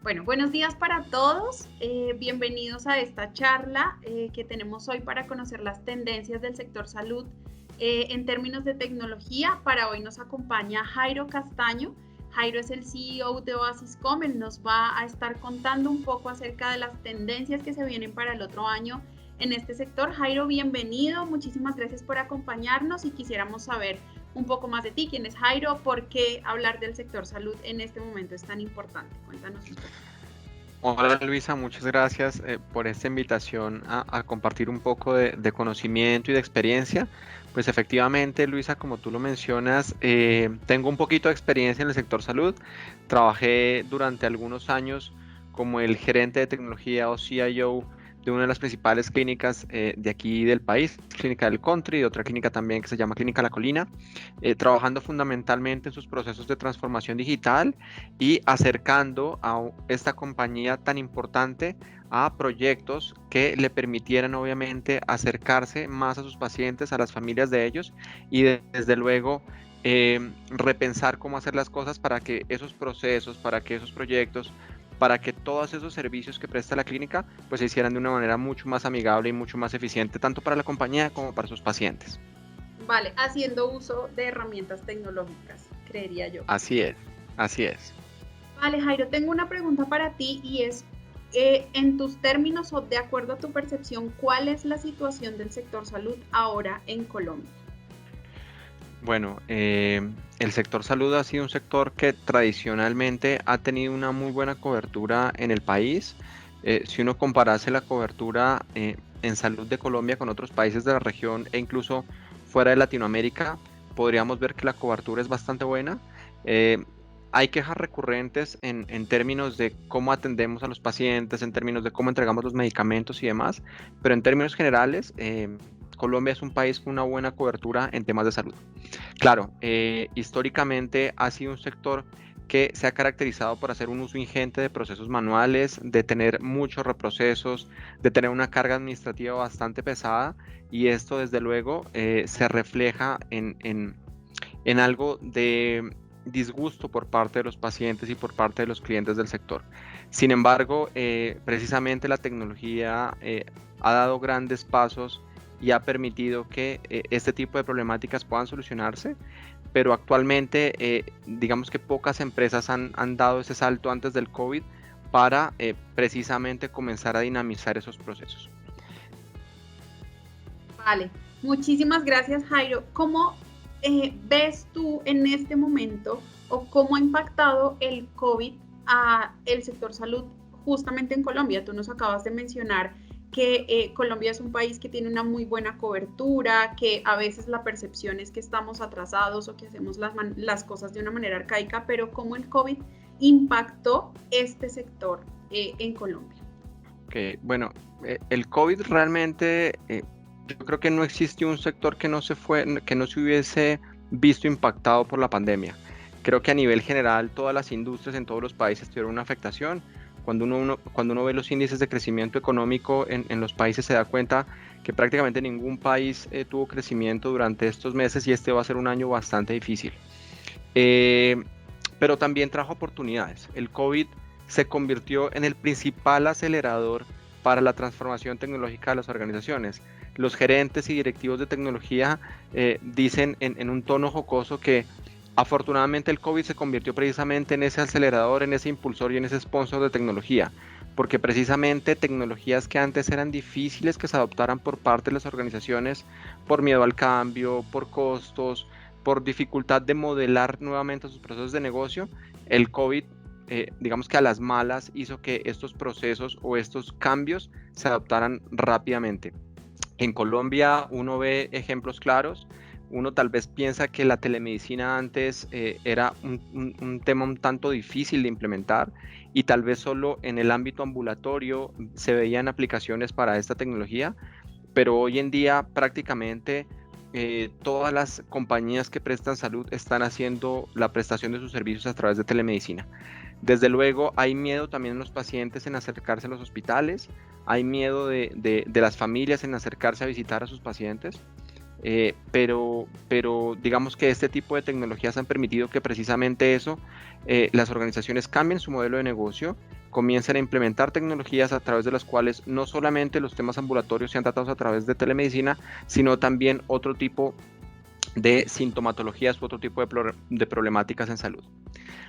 Bueno, buenos días para todos. Bienvenidos a esta charla que tenemos hoy para conocer las tendencias del sector salud en términos de tecnología. Para hoy nos acompaña Jairo Castaño. Jairo es el CEO de Oasiscom. Él nos va a estar contando un poco acerca de las tendencias que se vienen para el otro año en este sector. Jairo, bienvenido. Muchísimas gracias por acompañarnos y quisiéramos saber un poco más de ti. ¿Quién es Jairo? ¿Por qué hablar del sector salud en este momento es tan importante? Cuéntanos un poco. Hola Luisa, muchas gracias por esta invitación a compartir un poco de conocimiento y de experiencia. Pues efectivamente, Luisa, como tú lo mencionas, tengo un poquito de experiencia en el sector salud. Trabajé durante algunos años como el gerente de tecnología o CIO de una de las principales clínicas de aquí del país, Clínica del Country, y otra clínica también que se llama Clínica La Colina, trabajando fundamentalmente en sus procesos de transformación digital y acercando a esta compañía tan importante a proyectos que le permitieran obviamente acercarse más a sus pacientes, a las familias de ellos y desde luego repensar cómo hacer las cosas para que esos procesos, para que esos proyectos, para que todos esos servicios que presta la clínica pues se hicieran de una manera mucho más amigable y mucho más eficiente tanto para la compañía como para sus pacientes. Vale, haciendo uso de herramientas tecnológicas, creería yo. Así es, así es. Vale, Jairo, tengo una pregunta para ti y es, en tus términos o de acuerdo a tu percepción, ¿cuál es la situación del sector salud ahora en Colombia? Bueno, el sector salud ha sido un sector que tradicionalmente ha tenido una muy buena cobertura en el país. Si uno comparase la cobertura en salud de Colombia con otros países de la región e incluso fuera de Latinoamérica, podríamos ver que la cobertura es bastante buena. Eh, Hay quejas recurrentes en términos de cómo atendemos a los pacientes, en términos de cómo entregamos los medicamentos y demás, pero en términos generales, Colombia es un país con una buena cobertura en temas de salud. Claro, históricamente ha sido un sector que se ha caracterizado por hacer un uso ingente de procesos manuales, de tener muchos reprocesos, de tener una carga administrativa bastante pesada y esto desde luego se refleja en algo de disgusto por parte de los pacientes y por parte de los clientes del sector. Sin embargo, precisamente la tecnología ha dado grandes pasos y ha permitido que este tipo de problemáticas puedan solucionarse, pero actualmente digamos que pocas empresas han dado ese salto antes del COVID para precisamente comenzar a dinamizar esos procesos. Vale, muchísimas gracias, Jairo. ¿Cómo ves tú en este momento o cómo ha impactado el COVID a el sector salud justamente en Colombia? Tú nos acabas de mencionar que Colombia es un país que tiene una muy buena cobertura, que a veces la percepción es que estamos atrasados o que hacemos las cosas de una manera arcaica, pero ¿cómo el COVID impactó este sector en Colombia? Okay, bueno, el COVID realmente, yo creo que no existió un sector que no se hubiese visto impactado por la pandemia. Creo que a nivel general todas las industrias en todos los países tuvieron una afectación. Cuando uno ve los índices de crecimiento económico en los países se da cuenta que prácticamente ningún país tuvo crecimiento durante estos meses y este va a ser un año bastante difícil. Eh, pero también trajo oportunidades. El COVID se convirtió en el principal acelerador para la transformación tecnológica de las organizaciones. Los gerentes y directivos de tecnología dicen en un tono jocoso que afortunadamente el COVID se convirtió precisamente en ese acelerador, en ese impulsor y en ese sponsor de tecnología, porque precisamente tecnologías que antes eran difíciles que se adoptaran por parte de las organizaciones por miedo al cambio, por costos, por dificultad de modelar nuevamente sus procesos de negocio, el COVID digamos que a las malas hizo que estos procesos o estos cambios se adoptaran rápidamente. En Colombia uno ve ejemplos claros. Uno tal vez piensa que la telemedicina antes era un tema un tanto difícil de implementar y tal vez solo en el ámbito ambulatorio se veían aplicaciones para esta tecnología, pero hoy en día prácticamente todas las compañías que prestan salud están haciendo la prestación de sus servicios a través de telemedicina. Desde luego hay miedo también en los pacientes en acercarse a los hospitales, hay miedo de las familias en acercarse a visitar a sus pacientes, pero digamos que este tipo de tecnologías han permitido que precisamente eso, las organizaciones cambien su modelo de negocio comiencen a implementar tecnologías a través de las cuales no solamente los temas ambulatorios sean tratados a través de telemedicina, sino también otro tipo de sintomatologías u otro tipo de problemáticas en salud.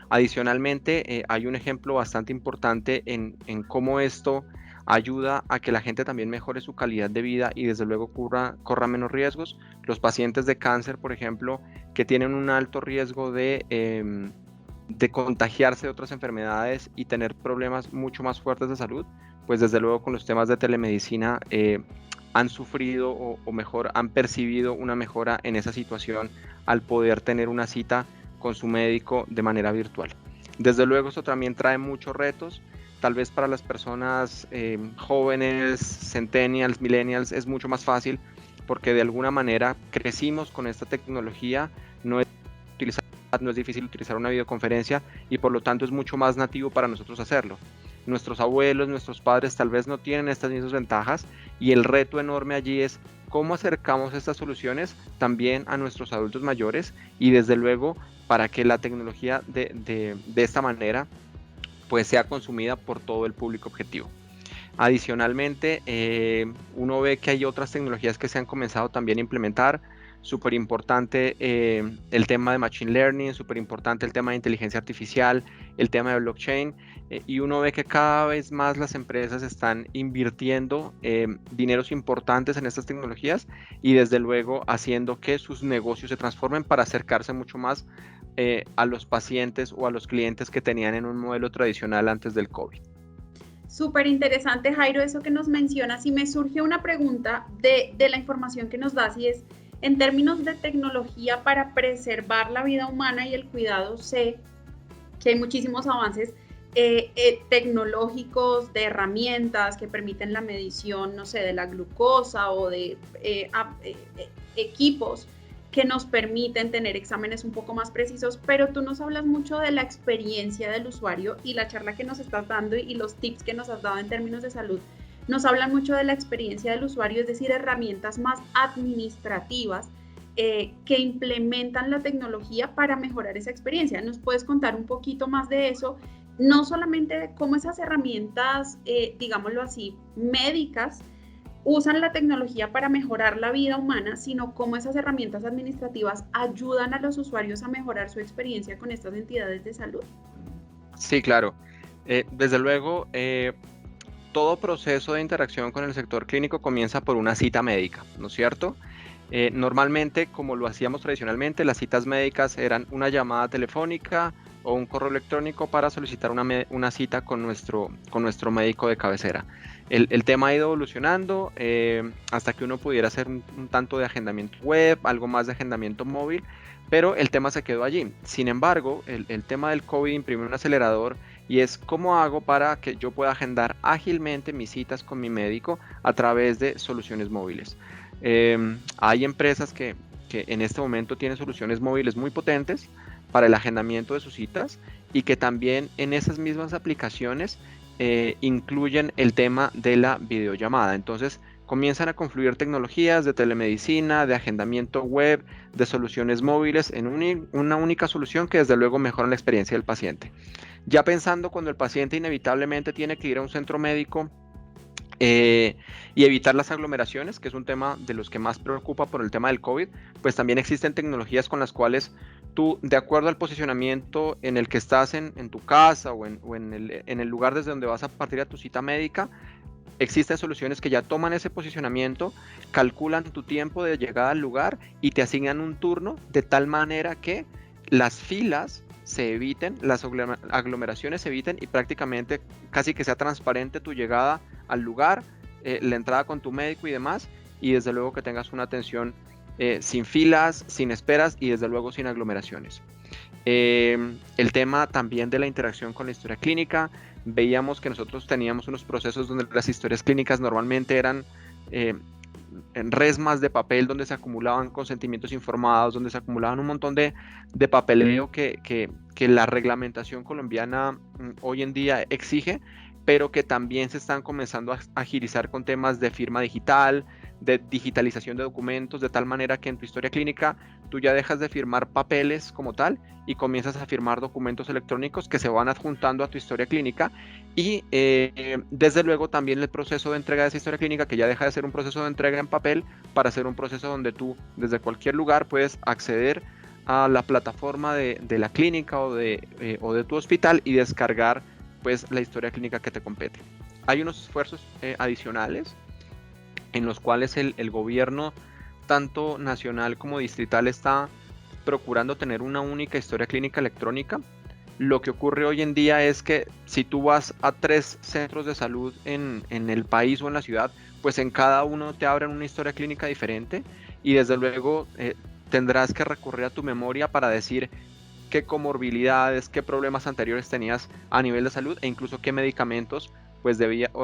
Adicionalmente, hay un ejemplo bastante importante en cómo esto ayuda a que la gente también mejore su calidad de vida y desde luego corra menos riesgos. Los pacientes de cáncer, por ejemplo, que tienen un alto riesgo de contagiarse de otras enfermedades y tener problemas mucho más fuertes de salud, pues desde luego con los temas de telemedicina han sufrido o mejor han percibido una mejora en esa situación al poder tener una cita con su médico de manera virtual. Desde luego esto también trae muchos retos, tal vez para las personas jóvenes, centennials, millennials es mucho más fácil porque de alguna manera crecimos con esta tecnología, no es difícil utilizar una videoconferencia y por lo tanto es mucho más nativo para nosotros hacerlo. Nuestros abuelos, nuestros padres tal vez no tienen estas mismas ventajas y el reto enorme allí es cómo acercamos estas soluciones también a nuestros adultos mayores y desde luego para que la tecnología de esta manera pues sea consumida por todo el público objetivo. Adicionalmente, uno ve que hay otras tecnologías que se han comenzado también a implementar. Súper importante el tema de Machine Learning, súper importante el tema de inteligencia artificial, el tema de blockchain, y uno ve que cada vez más las empresas están invirtiendo dineros importantes en estas tecnologías y desde luego haciendo que sus negocios se transformen para acercarse mucho más a los pacientes o a los clientes que tenían en un modelo tradicional antes del COVID. Súper interesante, Jairo, eso que nos mencionas, y me surge una pregunta de la información que nos das, y es, en términos de tecnología para preservar la vida humana y el cuidado, sé que hay muchísimos avances tecnológicos, de herramientas que permiten la medición, no sé, de la glucosa o de equipos que nos permiten tener exámenes un poco más precisos, pero tú nos hablas mucho de la experiencia del usuario, y la charla que nos estás dando y los tips que nos has dado en términos de salud nos hablan mucho de la experiencia del usuario, es decir, herramientas más administrativas que implementan la tecnología para mejorar esa experiencia. ¿Nos puedes contar un poquito más de eso? No solamente de cómo esas herramientas, digámoslo así, médicas, usan la tecnología para mejorar la vida humana, sino cómo esas herramientas administrativas ayudan a los usuarios a mejorar su experiencia con estas entidades de salud. Sí, claro. Desde luego, todo proceso de interacción con el sector clínico comienza por una cita médica, ¿no es cierto? Normalmente, como lo hacíamos tradicionalmente, las citas médicas eran una llamada telefónica o un correo electrónico para solicitar una cita con nuestro médico de cabecera. El tema ha ido evolucionando hasta que uno pudiera hacer un tanto de agendamiento web, algo más de agendamiento móvil, pero el tema se quedó allí. Sin embargo, el tema del COVID imprimió un acelerador y es cómo hago para que yo pueda agendar ágilmente mis citas con mi médico a través de soluciones móviles. Hay empresas que en este momento tienen soluciones móviles muy potentes para el agendamiento de sus citas y que también en esas mismas aplicaciones incluyen el tema de la videollamada. Entonces comienzan a confluir tecnologías de telemedicina, de agendamiento web, de soluciones móviles en una única solución que desde luego mejora la experiencia del paciente. Ya pensando cuando el paciente inevitablemente tiene que ir a un centro médico y evitar las aglomeraciones, que es un tema de los que más preocupa por el tema del COVID, pues también existen tecnologías con las cuales tú, de acuerdo al posicionamiento en el que estás en tu casa o en el lugar desde donde vas a partir a tu cita médica, existen soluciones que ya toman ese posicionamiento, calculan tu tiempo de llegada al lugar y te asignan un turno de tal manera que las filas se eviten, las aglomeraciones se eviten y prácticamente casi que sea transparente tu llegada al lugar, la entrada con tu médico y demás, y desde luego que tengas una atención sin filas, sin esperas y desde luego sin aglomeraciones. El tema también de la interacción con la historia clínica, veíamos que nosotros teníamos unos procesos donde las historias clínicas normalmente eran en resmas de papel donde se acumulaban consentimientos informados, donde se acumulaban un montón de papeleo que la reglamentación colombiana hoy en día exige, pero que también se están comenzando a agilizar con temas de firma digital, de digitalización de documentos, de tal manera que en tu historia clínica tú ya dejas de firmar papeles como tal y comienzas a firmar documentos electrónicos que se van adjuntando a tu historia clínica y desde luego también el proceso de entrega de esa historia clínica, que ya deja de ser un proceso de entrega en papel para ser un proceso donde tú desde cualquier lugar puedes acceder a la plataforma de la clínica o de tu hospital y descargar pues la historia clínica que te compete. Hay unos esfuerzos adicionales en los cuales el gobierno, tanto nacional como distrital, está procurando tener una única historia clínica electrónica. Lo que ocurre hoy en día es que si tú vas a 3 centros de salud en el país o en la ciudad, pues en cada uno te abren una historia clínica diferente y desde luego tendrás que recurrir a tu memoria para decir qué comorbilidades, qué problemas anteriores tenías a nivel de salud e incluso qué medicamentos pues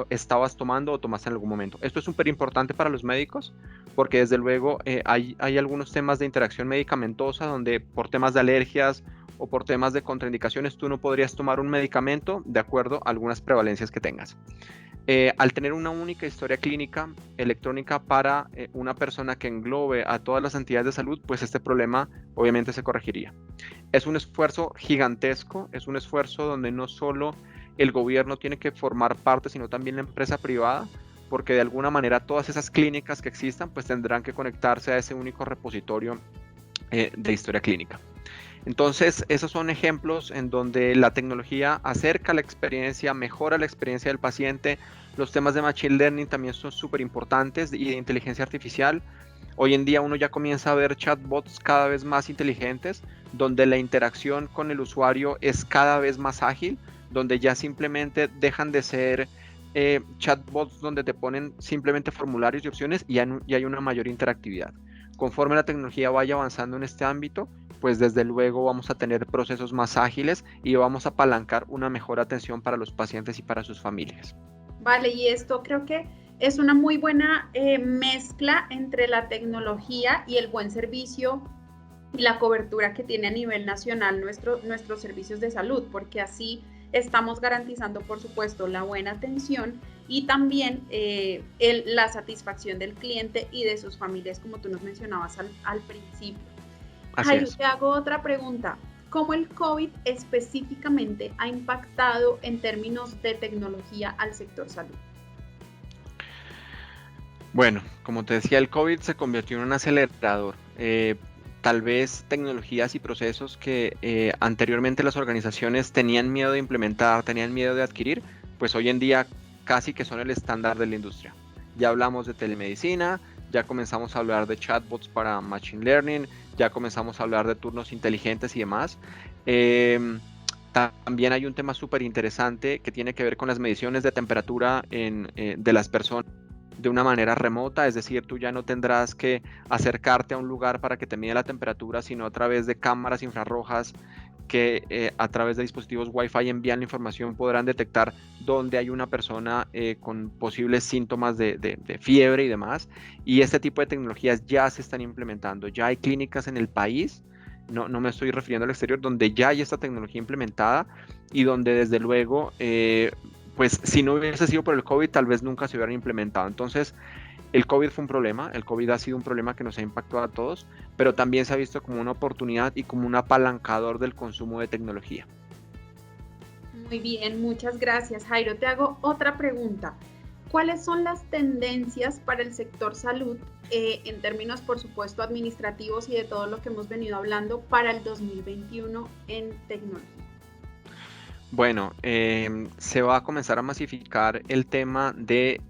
estabas tomando o tomaste en algún momento. Esto es súper importante para los médicos porque desde luego hay algunos temas de interacción medicamentosa donde por temas de alergias o por temas de contraindicaciones tú no podrías tomar un medicamento de acuerdo a algunas prevalencias que tengas. Al tener una única historia clínica electrónica para una persona que englobe a todas las entidades de salud, pues este problema obviamente se corregiría. Es un esfuerzo gigantesco, es un esfuerzo donde no solo el gobierno tiene que formar parte, sino también la empresa privada, porque de alguna manera todas esas clínicas que existan pues tendrán que conectarse a ese único repositorio de historia clínica. Entonces, esos son ejemplos en donde la tecnología acerca la experiencia, mejora la experiencia del paciente. Los temas de Machine Learning también son súper importantes y de inteligencia artificial. Hoy en día uno ya comienza a ver chatbots cada vez más inteligentes, donde la interacción con el usuario es cada vez más ágil, donde ya simplemente dejan de ser chatbots donde te ponen simplemente formularios y opciones y hay una mayor interactividad. Conforme la tecnología vaya avanzando en este ámbito, pues desde luego vamos a tener procesos más ágiles y vamos a apalancar una mejor atención para los pacientes y para sus familias. Vale, y esto creo que es una muy buena mezcla entre la tecnología y el buen servicio y la cobertura que tiene a nivel nacional nuestros servicios de salud, porque así estamos garantizando, por supuesto, la buena atención y también la satisfacción del cliente y de sus familias, como tú nos mencionabas al principio. Jairo, te hago otra pregunta. ¿Cómo el COVID específicamente ha impactado en términos de tecnología al sector salud? Bueno, como te decía, el COVID se convirtió en un acelerador. Tal vez tecnologías y procesos que anteriormente las organizaciones tenían miedo de implementar, tenían miedo de adquirir, pues hoy en día casi que son el estándar de la industria. Ya hablamos de telemedicina, ya comenzamos a hablar de chatbots para Machine Learning, ya comenzamos a hablar de turnos inteligentes y demás. También hay un tema súper interesante que tiene que ver con las mediciones de temperatura de las personas de una manera remota, es decir, tú ya no tendrás que acercarte a un lugar para que te mida la temperatura, sino a través de cámaras infrarrojas que a través de dispositivos Wi-Fi envían la información, podrán detectar dónde hay una persona con posibles síntomas de fiebre y demás. Y este tipo de tecnologías ya se están implementando. Ya hay clínicas en el país, no me estoy refiriendo al exterior, donde ya hay esta tecnología implementada y donde desde luego, pues si no hubiese sido por el COVID, tal vez nunca se hubieran implementado. Entonces, el COVID fue un problema, el COVID ha sido un problema que nos ha impactado a todos, pero también se ha visto como una oportunidad y como un apalancador del consumo de tecnología. Muy bien, muchas gracias, Jairo. Te hago otra pregunta. ¿Cuáles son las tendencias para el sector salud en términos, por supuesto, administrativos y de todo lo que hemos venido hablando para el 2021 en tecnología? Bueno, se va a comenzar a masificar el tema de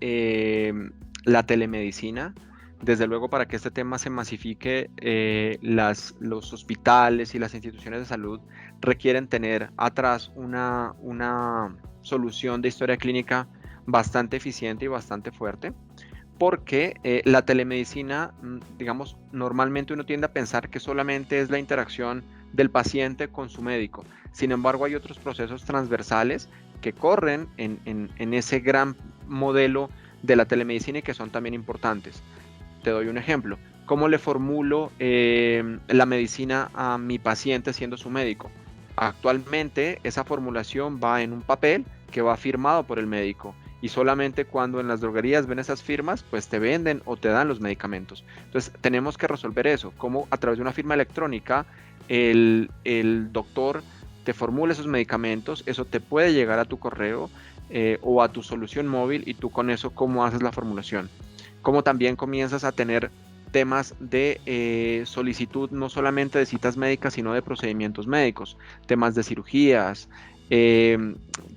la telemedicina. Desde luego, para que este tema se masifique, los hospitales y las instituciones de salud requieren tener atrás una solución de historia clínica bastante eficiente y bastante fuerte, porque la telemedicina, digamos, normalmente uno tiende a pensar que solamente es la interacción del paciente con su médico. Sin embargo, hay otros procesos transversales que corren en ese gran modelo de la telemedicina y que son también importantes. Te doy un ejemplo. ¿Cómo le formulo la medicina a mi paciente siendo su médico? Actualmente esa formulación va en un papel que va firmado por el médico y solamente cuando en las droguerías ven esas firmas, pues te venden o te dan los medicamentos. Entonces tenemos que resolver eso, cómo a través de una firma electrónica el doctor te formula esos medicamentos, eso te puede llegar a tu correo o a tu solución móvil, y tú con eso cómo haces la formulación. Cómo también comienzas a tener temas de solicitud no solamente de citas médicas, sino de procedimientos médicos, temas de cirugías,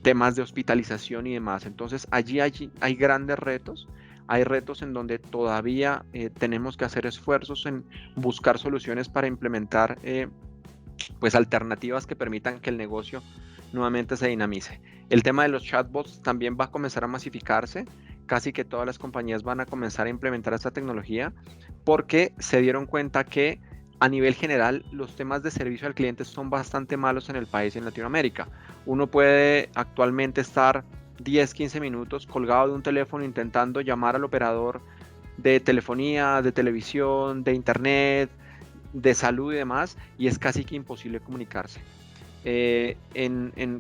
temas de hospitalización y demás. Entonces allí hay grandes retos. Hay retos en donde todavía tenemos que hacer esfuerzos en buscar soluciones para implementar pues alternativas que permitan que el negocio nuevamente se dinamice. El tema de los chatbots también va a comenzar a masificarse. Casi que todas las compañías van a comenzar a implementar esta tecnología porque se dieron cuenta que a nivel general los temas de servicio al cliente son bastante malos en el país y en Latinoamérica. Uno puede actualmente estar 10, 15 minutos colgado de un teléfono intentando llamar al operador de telefonía, de televisión, de internet, de salud y demás, y es casi que imposible comunicarse.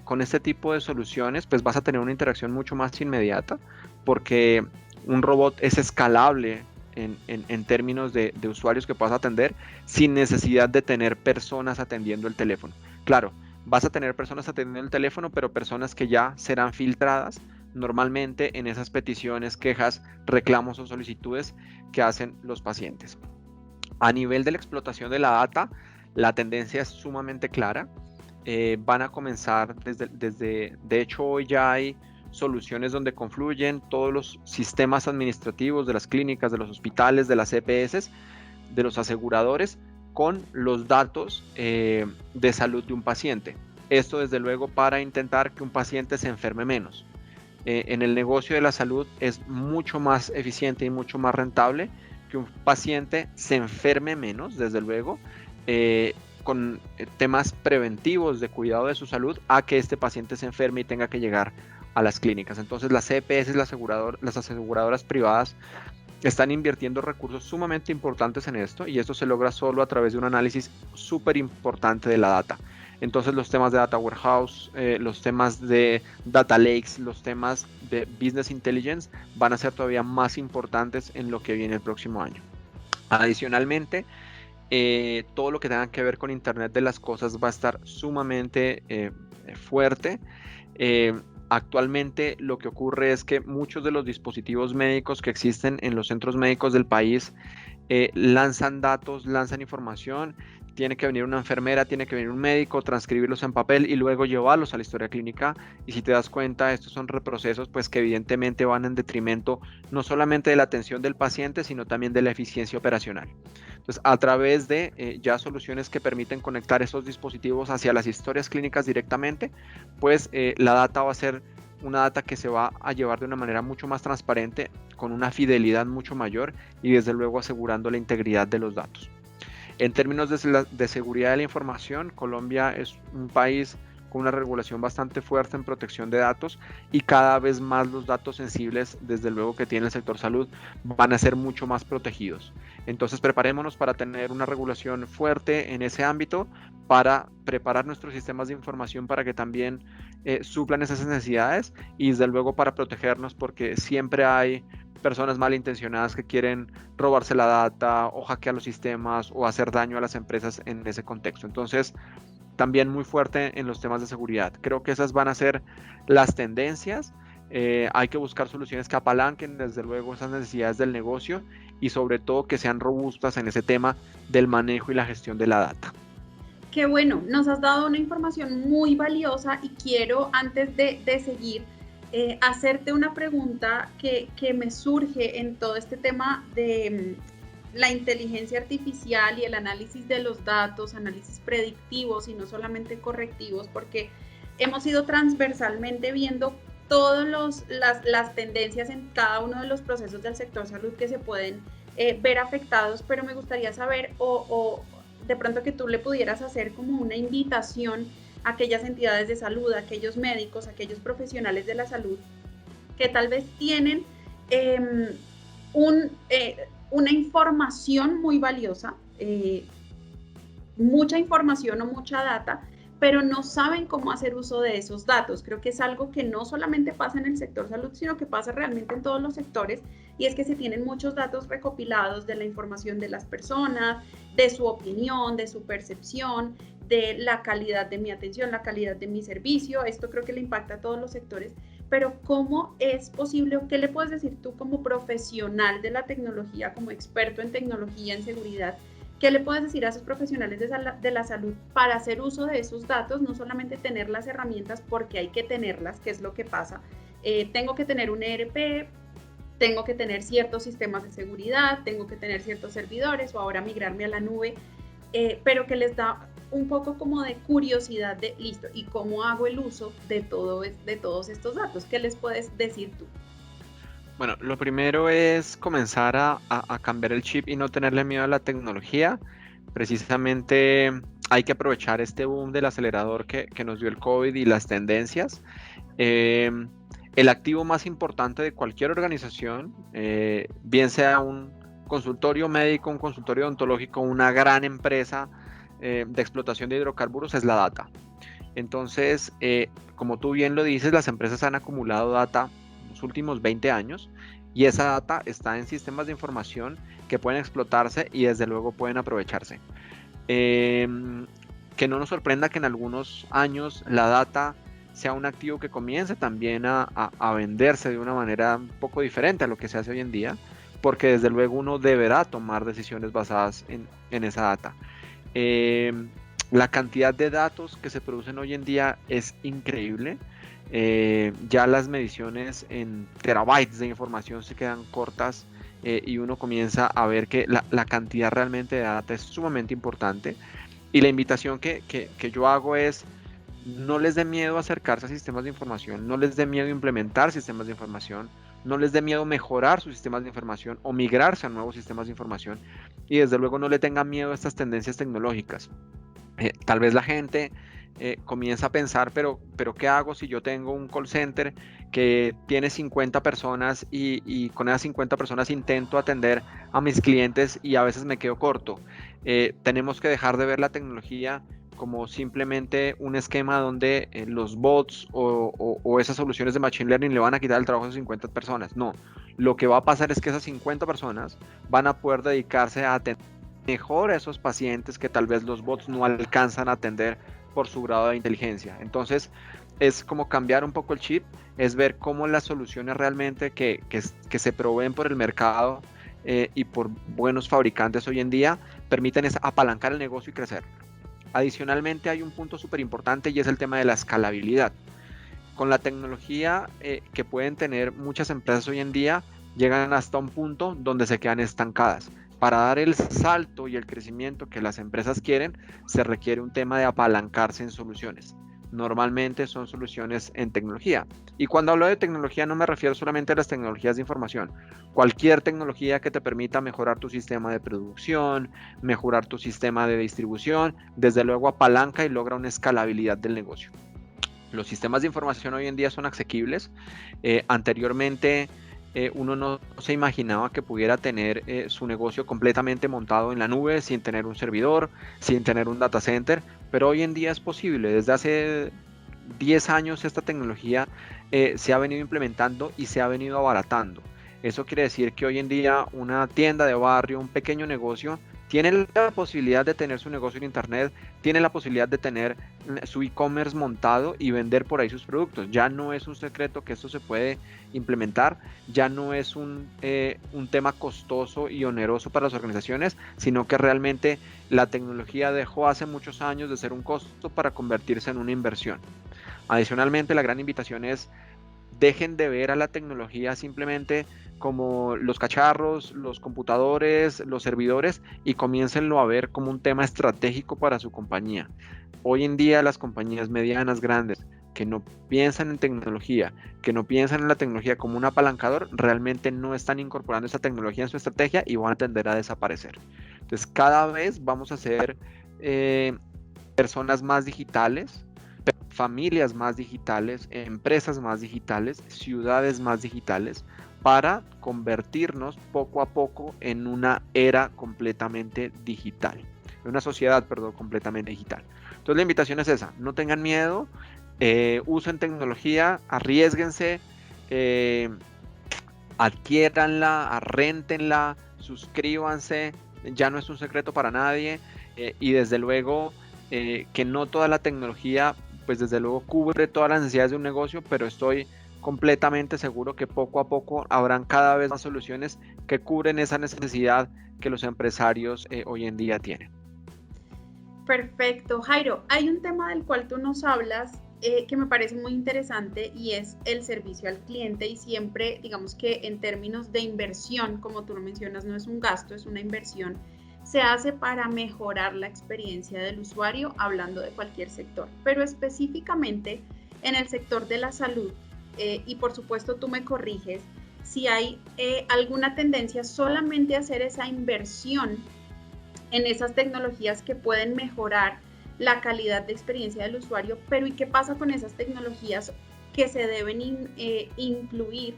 Con este tipo de soluciones pues vas a tener una interacción mucho más inmediata, porque un robot es escalable en términos de usuarios que puedas atender sin necesidad de tener personas atendiendo el teléfono. Claro, vas a tener personas atendiendo el teléfono, pero personas que ya serán filtradas normalmente en esas peticiones, quejas, reclamos o solicitudes que hacen los pacientes. A nivel de la explotación de la data, la tendencia es sumamente clara. Van a comenzar de hecho hoy ya hay soluciones donde confluyen todos los sistemas administrativos de las clínicas, de los hospitales, de las EPS, de los aseguradores, con los datos de salud de un paciente. Esto desde luego para intentar que un paciente se enferme menos. En el negocio de la salud es mucho más eficiente y mucho más rentable que un paciente se enferme menos, desde luego, con temas preventivos de cuidado de su salud, a que este paciente se enferme y tenga que llegar a las clínicas. Entonces las EPS, las aseguradoras privadas están invirtiendo recursos sumamente importantes en esto, y esto se logra solo a través de un análisis súper importante de la data. Entonces los temas de data warehouse, los temas de data lakes, los temas de business intelligence van a ser todavía más importantes en lo que viene el próximo año. Adicionalmente, todo lo que tenga que ver con Internet de las cosas va a estar sumamente fuerte. Actualmente lo que ocurre es que muchos de los dispositivos médicos que existen en los centros médicos del país lanzan datos, lanzan información. Tiene que venir una enfermera, tiene que venir un médico, transcribirlos en papel y luego llevarlos a la historia clínica. Y si te das cuenta, estos son reprocesos pues que evidentemente van en detrimento no solamente de la atención del paciente, sino también de la eficiencia operacional. Entonces, a través de ya soluciones que permiten conectar esos dispositivos hacia las historias clínicas directamente, pues la data va a ser una data que se va a llevar de una manera mucho más transparente, con una fidelidad mucho mayor y desde luego asegurando la integridad de los datos. En términos de seguridad de la información, Colombia es un país con una regulación bastante fuerte en protección de datos, y cada vez más los datos sensibles, desde luego que tiene el sector salud, van a ser mucho más protegidos. Entonces preparémonos para tener una regulación fuerte en ese ámbito, para preparar nuestros sistemas de información para que también suplan esas necesidades, y desde luego para protegernos, porque siempre hay personas malintencionadas que quieren robarse la data o hackear los sistemas o hacer daño a las empresas en ese contexto. Entonces, también muy fuerte en los temas de seguridad. Creo que esas van a ser las tendencias. Hay que buscar soluciones que apalanquen desde luego esas necesidades del negocio, y sobre todo que sean robustas en ese tema del manejo y la gestión de la data. Qué bueno, nos has dado una información muy valiosa, y quiero, antes de seguir, hacerte una pregunta que me surge en todo este tema de la inteligencia artificial y el análisis de los datos, análisis predictivos y no solamente correctivos, porque hemos ido transversalmente viendo todas las tendencias en cada uno de los procesos del sector salud que se pueden ver afectados, pero me gustaría saber, o de pronto que tú le pudieras hacer como una invitación a aquellas entidades de salud, a aquellos médicos, a aquellos profesionales de la salud que tal vez tienen una información muy valiosa, mucha información o mucha data, pero no saben cómo hacer uso de esos datos. Creo que es algo que no solamente pasa en el sector salud, sino que pasa realmente en todos los sectores, y es que se tienen muchos datos recopilados de la información de las personas, de su opinión, de su percepción, de la calidad de mi atención, la calidad de mi servicio. Esto creo que le impacta a todos los sectores, pero ¿cómo es posible o qué le puedes decir tú como profesional de la tecnología, como experto en tecnología, en seguridad? ¿Qué le puedes decir a esos profesionales de la salud para hacer uso de esos datos? No solamente tener las herramientas porque hay que tenerlas, que es lo que pasa. Tengo que tener un ERP, tengo que tener ciertos sistemas de seguridad, tengo que tener ciertos servidores o ahora migrarme a la nube, pero que les da un poco como de curiosidad de, listo, ¿y cómo hago el uso de todos estos datos? ¿Qué les puedes decir tú? Bueno, lo primero es comenzar a cambiar el chip y no tenerle miedo a la tecnología. Precisamente hay que aprovechar este boom del acelerador que nos dio el COVID y las tendencias. Eh, el activo más importante de cualquier organización, bien sea un consultorio médico, un consultorio odontológico, una gran empresa de explotación de hidrocarburos, es la data. Entonces, como tú bien lo dices, las empresas han acumulado data los últimos 20 años y esa data está en sistemas de información que pueden explotarse y desde luego pueden aprovecharse. Que no nos sorprenda que en algunos años la data sea un activo que comience también a venderse de una manera un poco diferente a lo que se hace hoy en día, porque desde luego uno deberá tomar decisiones basadas en esa data. La cantidad de datos que se producen hoy en día es increíble. Ya las mediciones en terabytes de información se quedan cortas y uno comienza a ver que la cantidad realmente de data es sumamente importante. Y la invitación que yo hago es: no les dé miedo acercarse a sistemas de información, no les dé miedo implementar sistemas de información, no les dé miedo mejorar sus sistemas de información o migrarse a nuevos sistemas de información, y desde luego no le tengan miedo a estas tendencias tecnológicas. Tal vez la gente comienza a pensar, pero ¿qué hago si yo tengo un call center que tiene 50 personas y con esas 50 personas intento atender a mis clientes y a veces me quedo corto? Tenemos que dejar de ver la tecnología como simplemente un esquema donde los bots o esas soluciones de Machine Learning le van a quitar el trabajo a esas 50 personas. No, lo que va a pasar es que esas 50 personas van a poder dedicarse a atender mejor a esos pacientes que tal vez los bots no alcanzan a atender por su grado de inteligencia. Entonces, es como cambiar un poco el chip, es ver cómo las soluciones realmente que se proveen por el mercado y por buenos fabricantes hoy en día permiten apalancar el negocio y crecer. Adicionalmente, hay un punto súper importante y es el tema de la escalabilidad. Con la tecnología que pueden tener muchas empresas hoy en día, llegan hasta un punto donde se quedan estancadas. Para dar el salto y el crecimiento que las empresas quieren, se requiere un tema de apalancarse en soluciones. Normalmente son soluciones en tecnología. Y cuando hablo de tecnología no me refiero solamente a las tecnologías de información. Cualquier tecnología que te permita mejorar tu sistema de producción, mejorar tu sistema de distribución, desde luego apalanca y logra una escalabilidad del negocio. Los sistemas de información hoy en día son asequibles. Anteriormente uno no se imaginaba que pudiera tener su negocio completamente montado en la nube, sin tener un servidor, sin tener un data center, pero hoy en día es posible. Desde hace 10 años esta tecnología se ha venido implementando y se ha venido abaratando. Eso quiere decir que hoy en día una tienda de barrio, un pequeño negocio, tiene la posibilidad de tener su negocio en internet, tiene la posibilidad de tener su e-commerce montado y vender por ahí sus productos. Ya no es un secreto que esto se puede implementar, ya no es un tema costoso y oneroso para las organizaciones, sino que realmente la tecnología dejó hace muchos años de ser un costo para convertirse en una inversión. Adicionalmente, la gran invitación es: dejen de ver a la tecnología simplemente como los cacharros, los computadores, los servidores, y comiéncenlo a ver como un tema estratégico para su compañía. Hoy en día las compañías medianas, grandes, que no piensan en tecnología, que no piensan en la tecnología como un apalancador, realmente no están incorporando esa tecnología en su estrategia y van a tender a desaparecer. Entonces cada vez vamos a ser personas más digitales, familias más digitales, empresas más digitales, ciudades más digitales, para convertirnos poco a poco en una era completamente digital. una sociedad, perdón, completamente digital. Entonces la invitación es esa, no tengan miedo, usen tecnología, arriésguense, adquiéranla, arréntenla, suscríbanse, ya no es un secreto para nadie, y desde luego que no toda la tecnología, pues desde luego cubre todas las necesidades de un negocio, pero estoy completamente seguro que poco a poco habrán cada vez más soluciones que cubren esa necesidad que los empresarios hoy en día tienen. Perfecto. Jairo, hay un tema del cual tú nos hablas que me parece muy interesante y es el servicio al cliente, y siempre, digamos que en términos de inversión, como tú lo mencionas, no es un gasto, es una inversión, se hace para mejorar la experiencia del usuario, hablando de cualquier sector, pero específicamente en el sector de la salud, y por supuesto tú me corriges si hay alguna tendencia solamente a hacer esa inversión en esas tecnologías que pueden mejorar la calidad de experiencia del usuario, pero ¿y qué pasa con esas tecnologías que se deben incluir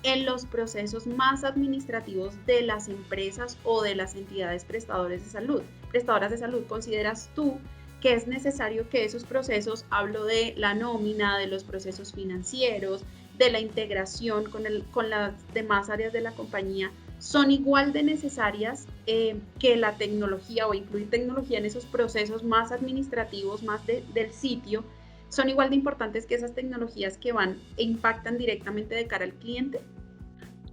en los procesos más administrativos de las empresas o de las entidades prestadoras de salud? ¿Consideras tú que es necesario que esos procesos, hablo de la nómina, de los procesos financieros, de la integración con las demás áreas de la compañía, son igual de necesarias que la tecnología, o incluir tecnología en esos procesos más administrativos, más del sitio, son igual de importantes que esas tecnologías que van e impactan directamente de cara al cliente?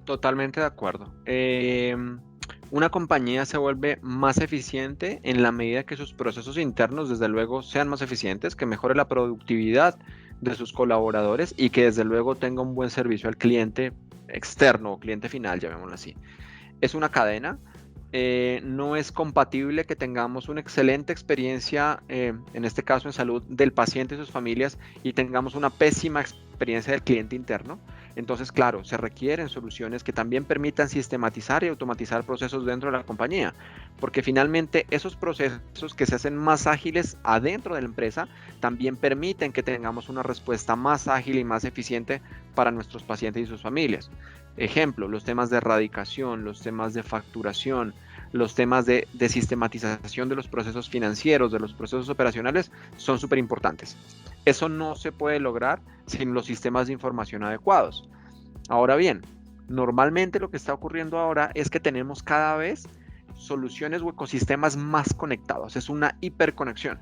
Totalmente de acuerdo. Una compañía se vuelve más eficiente en la medida que sus procesos internos, desde luego, sean más eficientes, que mejore la productividad de sus colaboradores y que desde luego tenga un buen servicio al cliente externo o cliente final, llamémoslo así. Es una cadena. No es compatible que tengamos una excelente experiencia, en este caso en salud, del paciente y sus familias, y tengamos una pésima experiencia del cliente interno. Entonces, claro, se requieren soluciones que también permitan sistematizar y automatizar procesos dentro de la compañía, porque finalmente esos procesos que se hacen más ágiles adentro de la empresa también permiten que tengamos una respuesta más ágil y más eficiente para nuestros pacientes y sus familias. Ejemplo, los temas de erradicación, los temas de facturación, los temas de sistematización de los procesos financieros, de los procesos operacionales, son súper importantes. Eso no se puede lograr sin los sistemas de información adecuados. Ahora bien, normalmente lo que está ocurriendo ahora es que tenemos cada vez soluciones o ecosistemas más conectados. Es una hiperconexión.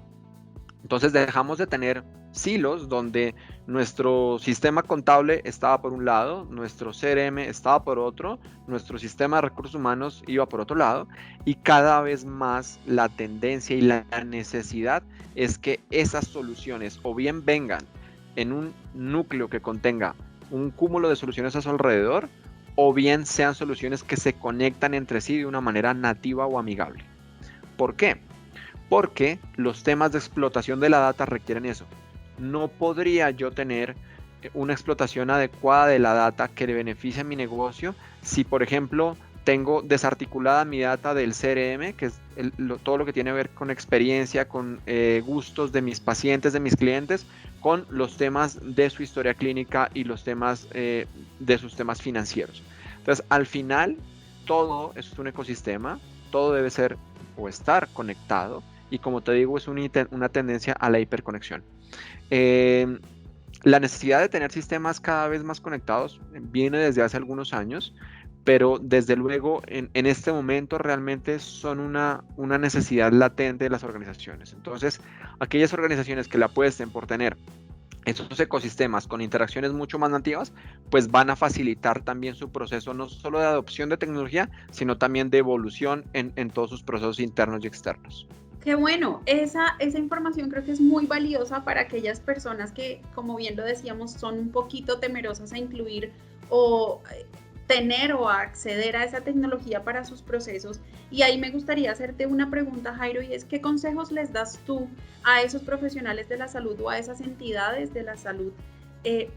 Entonces dejamos de tener silos donde nuestro sistema contable estaba por un lado, nuestro CRM estaba por otro, nuestro sistema de recursos humanos iba por otro lado, y cada vez más la tendencia y la necesidad es que esas soluciones o bien vengan en un núcleo que contenga un cúmulo de soluciones a su alrededor, o bien sean soluciones que se conectan entre sí de una manera nativa o amigable. ¿Por qué? Porque los temas de explotación de la data requieren eso. No podría yo tener una explotación adecuada de la data que le beneficie a mi negocio si, por ejemplo, tengo desarticulada mi data del CRM, que es todo lo que tiene que ver con experiencia, con gustos de mis pacientes, de mis clientes, con los temas de su historia clínica y los temas de sus temas financieros. Entonces, al final, todo es un ecosistema, todo debe ser o estar conectado, y como te digo, es una tendencia a la hiperconexión. La necesidad de tener sistemas cada vez más conectados viene desde hace algunos años, pero desde luego en este momento realmente son una necesidad latente de las organizaciones. Entonces, aquellas organizaciones que la apuesten por tener esos ecosistemas con interacciones mucho más nativas, pues van a facilitar también su proceso no solo de adopción de tecnología, sino también de evolución en todos sus procesos internos y externos. Qué bueno, esa información creo que es muy valiosa para aquellas personas que, como bien lo decíamos, son un poquito temerosas a incluir o tener o acceder a esa tecnología para sus procesos. Y ahí me gustaría hacerte una pregunta, Jairo, y es: ¿qué consejos les das tú a esos profesionales de la salud o a esas entidades de la salud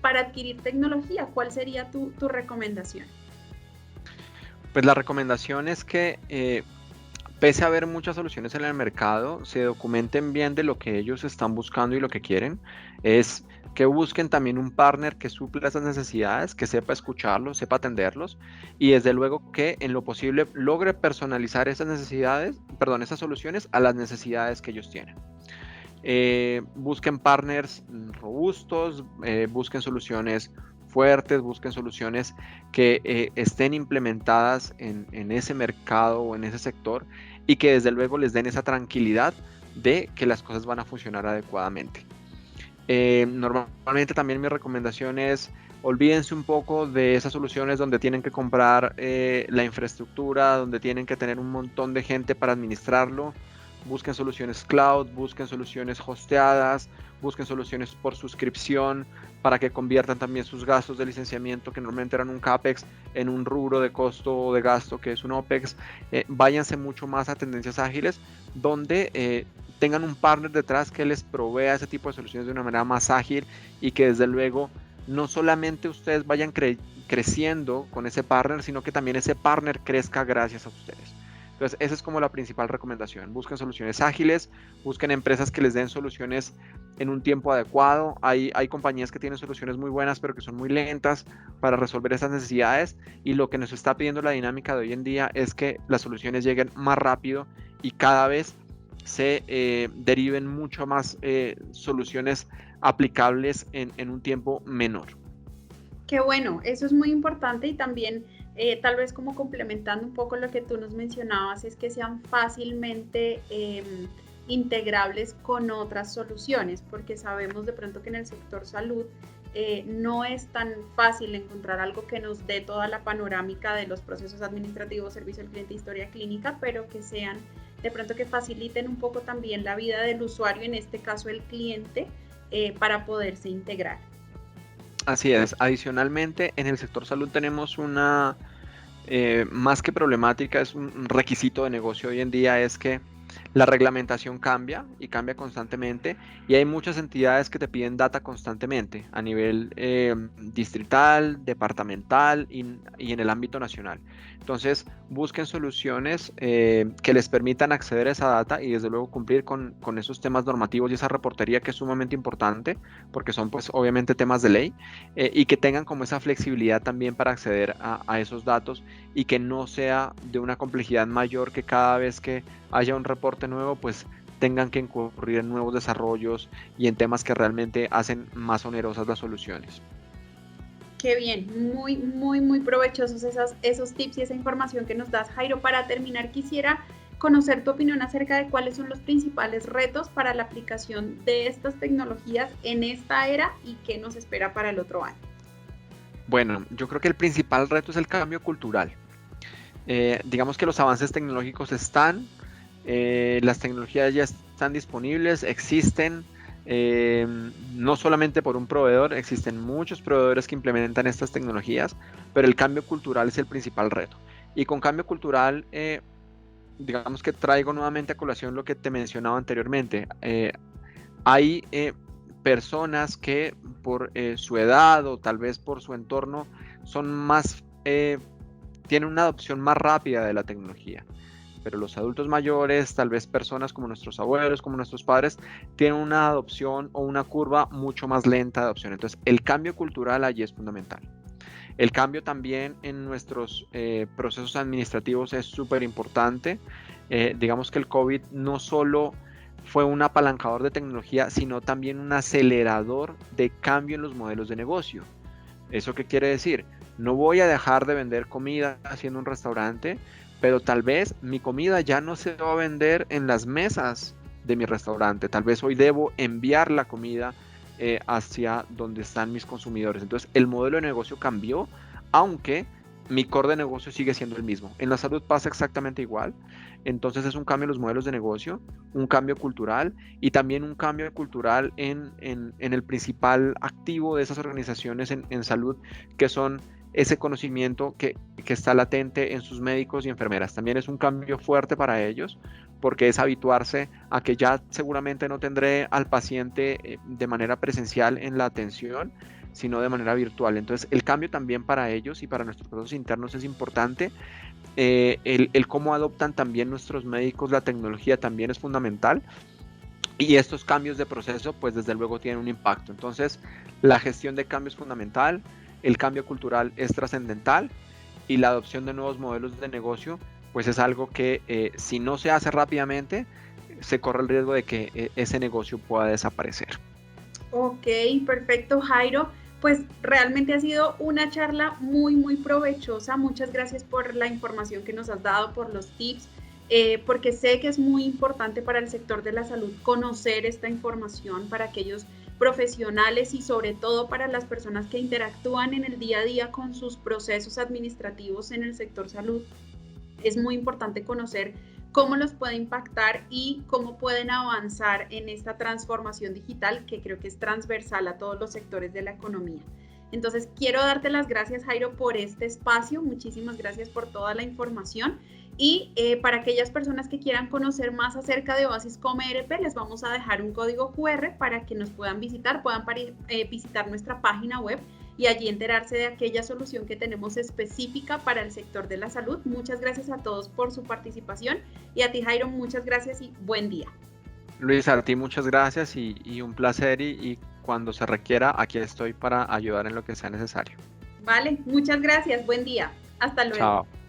para adquirir tecnología? ¿Cuál sería tu recomendación? Pues la recomendación es que pese a haber muchas soluciones en el mercado, se documenten bien de lo que ellos están buscando y lo que quieren. Es que busquen también un partner que supla esas necesidades, que sepa escucharlos, sepa atenderlos y desde luego que en lo posible logre personalizar esas necesidades, perdón, esas soluciones a las necesidades que ellos tienen. Busquen partners robustos, busquen soluciones fuertes, busquen soluciones que estén implementadas en ese mercado o en ese sector y que desde luego les den esa tranquilidad de que las cosas van a funcionar adecuadamente. Normalmente también mi recomendación es olvídense un poco de esas soluciones donde tienen que comprar la infraestructura, donde tienen que tener un montón de gente para administrarlo. Busquen soluciones cloud, busquen soluciones hosteadas, busquen soluciones por suscripción para que conviertan también sus gastos de licenciamiento, que normalmente eran un CAPEX, en un rubro de costo o de gasto que es un OPEX. Váyanse mucho más a tendencias ágiles, donde tengan un partner detrás que les provea ese tipo de soluciones de una manera más ágil y que desde luego no solamente ustedes vayan creciendo con ese partner, sino que también ese partner crezca gracias a ustedes. Entonces, esa es como la principal recomendación. Busquen soluciones ágiles, busquen empresas que les den soluciones en un tiempo adecuado. Hay compañías que tienen soluciones muy buenas, pero que son muy lentas para resolver esas necesidades. Y lo que nos está pidiendo la dinámica de hoy en día es que las soluciones lleguen más rápido y cada vez se deriven mucho más soluciones aplicables en un tiempo menor. Qué bueno, eso es muy importante y también tal vez como complementando un poco lo que tú nos mencionabas, es que sean fácilmente integrables con otras soluciones, porque sabemos de pronto que en el sector salud no es tan fácil encontrar algo que nos dé toda la panorámica de los procesos administrativos, servicio al cliente, historia clínica, pero que sean de pronto que faciliten un poco también la vida del usuario, en este caso el cliente, para poderse integrar. Así es. Adicionalmente, en el sector salud tenemos una, más que problemática, es un requisito de negocio hoy en día, es que la reglamentación cambia y cambia constantemente y hay muchas entidades que te piden data constantemente a nivel distrital, departamental y en el ámbito nacional. Entonces busquen soluciones que les permitan acceder a esa data y desde luego cumplir con esos temas normativos y esa reportería que es sumamente importante porque son pues obviamente temas de ley y que tengan como esa flexibilidad también para acceder a esos datos y que no sea de una complejidad mayor que cada vez que haya un reporte nuevo, pues tengan que incurrir en nuevos desarrollos y en temas que realmente hacen más onerosas las soluciones. Qué bien, muy, muy, muy provechosos esos tips y esa información que nos das, Jairo. Para terminar, quisiera conocer tu opinión acerca de cuáles son los principales retos para la aplicación de estas tecnologías en esta era y qué nos espera para el otro año. Bueno, yo creo que el principal reto es el cambio cultural. Digamos que los avances tecnológicos están, las tecnologías ya están disponibles, existen, no solamente por un proveedor, existen muchos proveedores que implementan estas tecnologías, pero el cambio cultural es el principal reto. Y con cambio cultural, digamos que traigo nuevamente a colación lo que te mencionaba anteriormente. Hay personas que por su edad o tal vez por su entorno son más, tienen una adopción más rápida de la tecnología. Pero los adultos mayores, tal vez personas como nuestros abuelos, como nuestros padres, tienen una adopción o una curva mucho más lenta de adopción. Entonces, el cambio cultural allí es fundamental. El cambio también en nuestros procesos administrativos es súper importante. Digamos que el COVID no solo fue un apalancador de tecnología, sino también un acelerador de cambio en los modelos de negocio. ¿Eso qué quiere decir? No voy a dejar de vender comida haciendo un restaurante, pero tal vez mi comida ya no se va a vender en las mesas de mi restaurante. Tal vez hoy debo enviar la comida hacia donde están mis consumidores. Entonces el modelo de negocio cambió, aunque mi core de negocio sigue siendo el mismo. En la salud pasa exactamente igual. Entonces es un cambio en los modelos de negocio, un cambio cultural y también un cambio cultural en el principal activo de esas organizaciones en salud, que son ese conocimiento que está latente en sus médicos y enfermeras. También es un cambio fuerte para ellos porque es habituarse a que ya seguramente no tendré al paciente de manera presencial en la atención, sino de manera virtual. Entonces el cambio también para ellos y para nuestros procesos internos es importante el cómo adoptan también nuestros médicos la tecnología también es fundamental. Y estos cambios de proceso, pues desde luego tienen un impacto. Entonces, la gestión de cambio es fundamental, el cambio cultural es trascendental y la adopción de nuevos modelos de negocio, pues es algo que si no se hace rápidamente, se corre el riesgo de que ese negocio pueda desaparecer. Ok, perfecto, Jairo. Pues realmente ha sido una charla muy, muy provechosa. Muchas gracias por la información que nos has dado, por los tips, porque sé que es muy importante para el sector de la salud conocer esta información para aquellos profesionales y sobre todo para las personas que interactúan en el día a día con sus procesos administrativos en el sector salud. Es muy importante conocer cómo los puede impactar y cómo pueden avanzar en esta transformación digital que creo que es transversal a todos los sectores de la economía. Entonces, quiero darte las gracias, Jairo, por este espacio. Muchísimas gracias por toda la información. Y para aquellas personas que quieran conocer más acerca de Oasis Come ERP, les vamos a dejar un código QR para que nos puedan visitar, visitar nuestra página web y allí enterarse de aquella solución que tenemos específica para el sector de la salud. Muchas gracias a todos por su participación y a ti, Jairo, muchas gracias y buen día. Luis, a ti muchas gracias y un placer y cuando se requiera, aquí estoy para ayudar en lo que sea necesario. Vale, muchas gracias, buen día. Hasta luego. Chao.